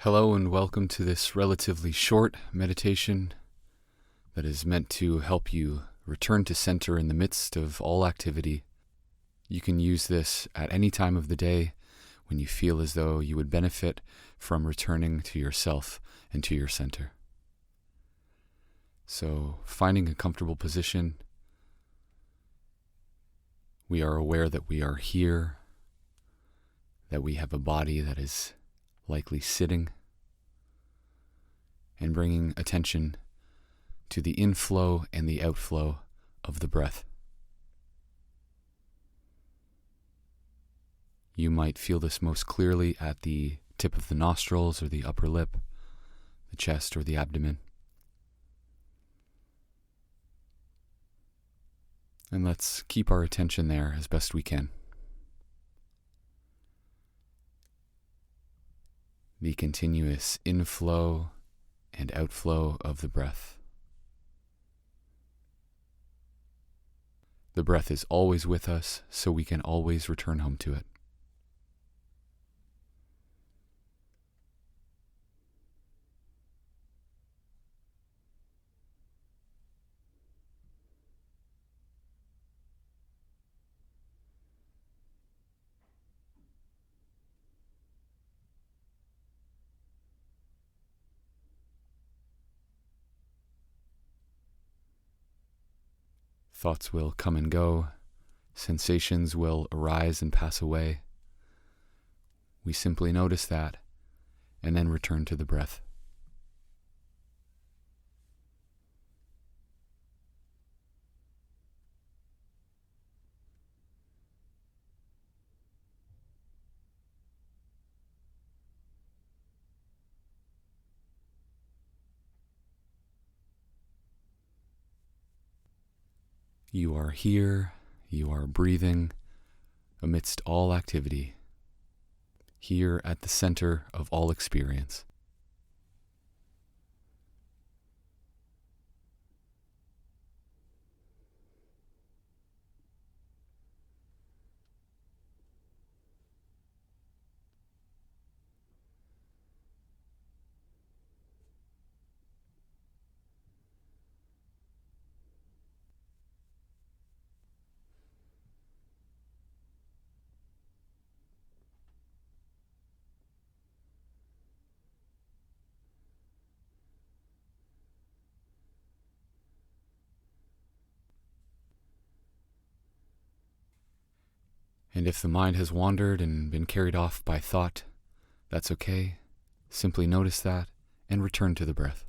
Hello and welcome to this relatively short meditation that is meant to help you return to center in the midst of all activity. You can use this at any time of the day when you feel as though you would benefit from returning to yourself and to your center. So, finding a comfortable position, we are aware that we are here, that we have a body that is likely sitting, and bringing attention to the inflow and the outflow of the breath. You might feel this most clearly at the tip of the nostrils or the upper lip, the chest or the abdomen. And let's keep our attention there as best we can. The continuous inflow and outflow of the breath. The breath is always with us, so we can always return home to it. Thoughts will come and go, sensations will arise and pass away. We simply notice that, and then return to the breath. You are here, you are breathing amidst all activity, here at the center of all experience. And if the mind has wandered and been carried off by thought, that's okay. Simply notice that and return to the breath.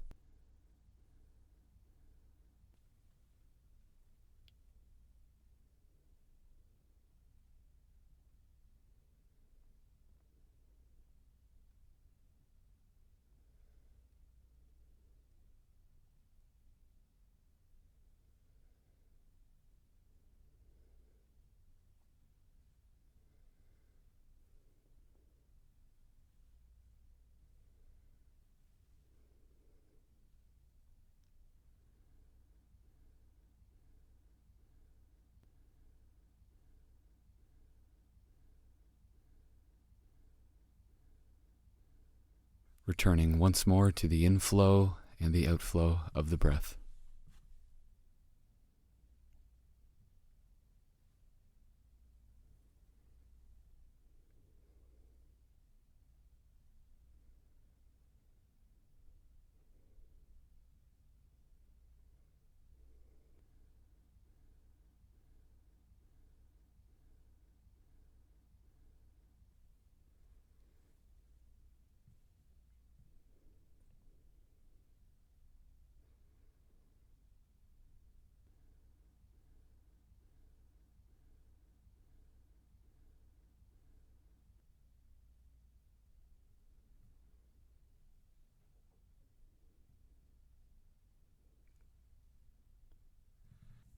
Returning once more to the inflow and the outflow of the breath.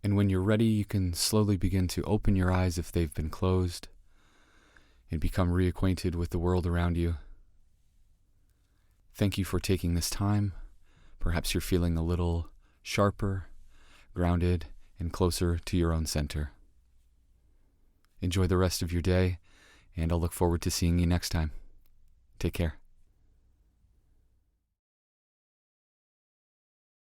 And when you're ready, you can slowly begin to open your eyes if they've been closed and become reacquainted with the world around you. Thank you for taking this time. Perhaps you're feeling a little sharper, grounded, and closer to your own center. Enjoy the rest of your day, and I'll look forward to seeing you next time. Take care.